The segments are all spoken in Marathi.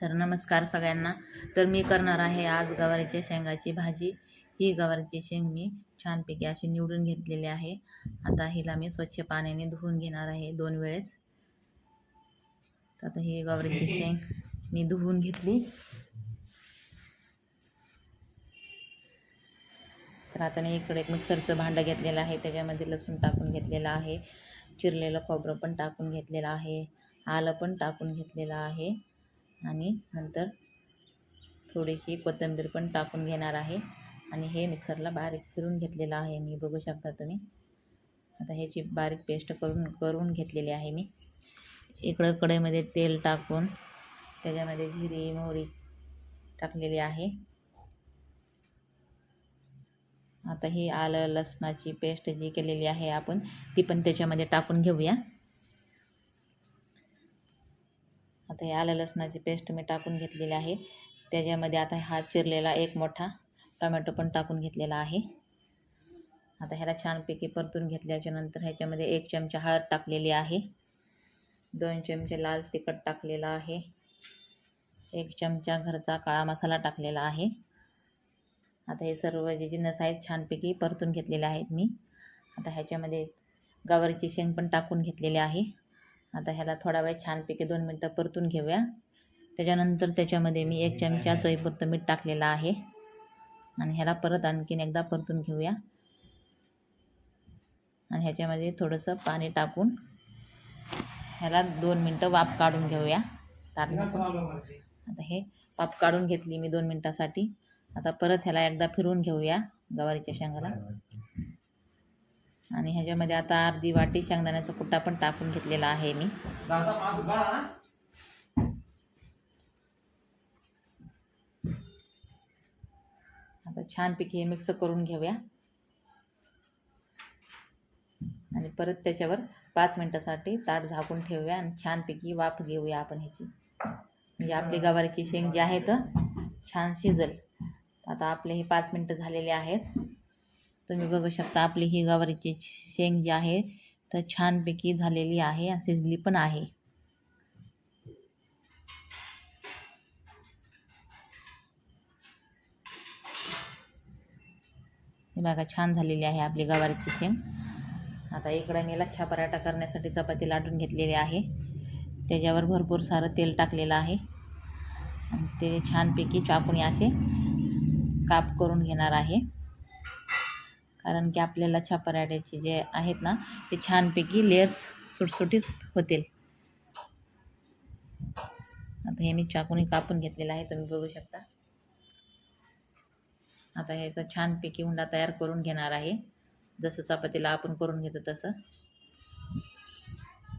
तर नमस्कार सगळ्यांना. तर मी करणार आहे आज गवारीच्या शेंगाची भाजी. ही गवारीची शेंग मी छानपैकी अशी निवडून घेतलेली आहे. आता हिला मी स्वच्छ पाण्याने धुवून घेणार आहे 2 वेळेस. तर आता ही गवारीची शेंग मी धुवून घेतली. तर आता मी इकडे एक मिक्सरचं भांडं घेतलेलं आहे, त्याच्यामध्ये लसूण टाकून घेतलेलं आहे, चिरलेलं खोबरं पण टाकून घेतलेलं आहे, आलं पण टाकून घेतलेलं आहे आणि नंतर थोडीशी कोथिंबीर पण टाकून घेणार आहे आणि हे मिक्सरला बारीक फिरून घेतलेलं आहे मी, बघू शकता तुम्ही. आता ह्याची बारीक पेस्ट करून घेतलेली आहे मी. इकडं कढईमध्ये तेल टाकून त्याच्यामध्ये जिरे मोहरी टाकलेली आहे. आता ही आलं लसणाची पेस्ट जी केलेली आहे आपण ती पण त्याच्यामध्ये टाकून घेऊया. आता हे आलं लसणाची पेस्ट मी टाकून घेतलेली आहे. त्याच्यामध्ये आता हा चिरलेला एक मोठा टोमॅटो पण टाकून घेतलेला आहे. आता ह्याला छानपैकी परतून घेतल्याच्या नंतर ह्याच्यामध्ये 1 चमचा हळद टाकलेली आहे, 2 चमचे लाल तिखट टाकलेला आहे, 1 चमचा घरचा काळा मसाला टाकलेला आहे. आता हे सर्व जे जिन्नस आहेत छानपैकी परतून घेतलेले आहेत मी. आता ह्याच्यामध्ये गवारीची शेंग पण टाकून घेतलेली आहे. आता ह्याला थोडा वेळ छानपैकी 2 मिनटं परतून घेऊया. त्याच्यानंतर त्याच्यामध्ये मी 1 चमचा चवीपुरतं मीठ टाकलेलं आहे आणि ह्याला परत आणखीन एकदा परतून घेऊया आणि ह्याच्यामध्ये थोडंसं पाणी टाकून ह्याला 2 मिनटं वाफ काढून घेऊया आता हे वाफ काढून घेतली मी 2 मिनटासाठी. आता परत ह्याला एकदा फिरवून घेऊया गवारीच्या शेंगाला आणि ह्याच्यामध्ये आता अर्धी वाटी शेंगदाण्याचा कुट्टा पण टाकून घेतलेला आहे मी. आता छानपैकी हे मिक्स करून घेऊया आणि परत त्याच्यावर 5 मिनिटासाठी ताट झाकून ठेवूया आणि छानपैकी वाफ घेऊया आपण ह्याची, म्हणजे आपली गवारीची शेंग जी आहे तर छान शिजल. आता आपले हे 5 मिनिटं झालेले आहेत. तुम्ही बघू शकता आपली ही गवारीची शेंग जी आहे तर छानपैकी झालेली आहे आणि शिजली पण आहे. हे बघा छान झालेली आहे आपली गवारीची शेंग. आता इकडे मी लच्छा पराठा करण्यासाठी चपाती लाटून घेतलेली आहे. त्याच्यावर भरपूर सारं तेल टाकलेलं आहे आणि ते छानपैकी चाकूने असे काप करून घेणार आहे, कारण की आपल्या लच्छा पराठ्याचे जे आहेत ना ते छानपैकी लेयर्स सुटसुटीत होतील. आता हे मी चाकूने कापून घेतलेलं आहे, तुम्ही बघू शकता. आता ह्याचा छानपैकी उंडा तयार करून घेणार आहे, जसं चपातीला आपण करून घेतो तसं.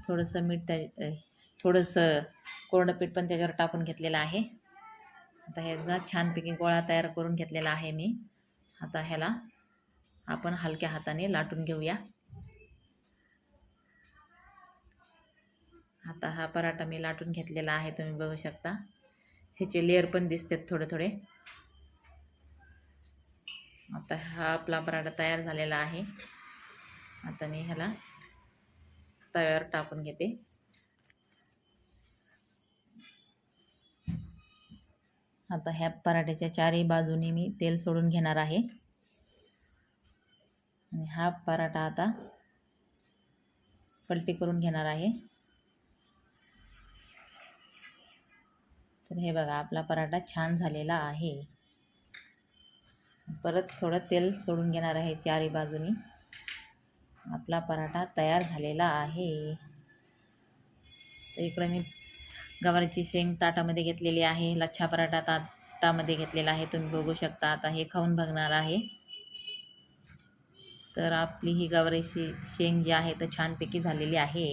थोडंसं मीठ थोडंसं कोरडं पीठ पण त्याच्यावर टाकून घेतलेलं आहे. आता ह्याचा छानपैकी गोळा तयार करून घेतलेला आहे मी. आता ह्याला आपण हलक्या हाताने लाटून घेऊया. आता हा पराठा मी लाटून घेतलेला आहे, तुम्ही बघू शकता. ह्याचे लेअर पण दिसतात थोडे थोडे. आता हा आपला पराठा तयार झालेला आहे. आता मी ह्याला तव्यावर टाकून घेते. आता ह्या पराठ्याच्या चारही बाजूनी मी तेल सोडून घेणार आहे आणि हा पराठा आता पलटी करून घेणार आहे. तर हे बघा आपला पराठा छान झालेला आहे. परत थोडं तेल सोडून घेणार आहे चारही बाजूनी. आपला पराठा तयार झालेला आहे. तर इकडे मी गवारीची शेंग ताटामध्ये घेतलेली आहे, लच्छा पराठा ताटामध्ये घेतलेला आहे, तुम्ही बघू शकता. आता हे खाऊन बघणार आहे. तर आपली ही गवारीची शेंग जी आहे तर छानपैकी झालेली आहे.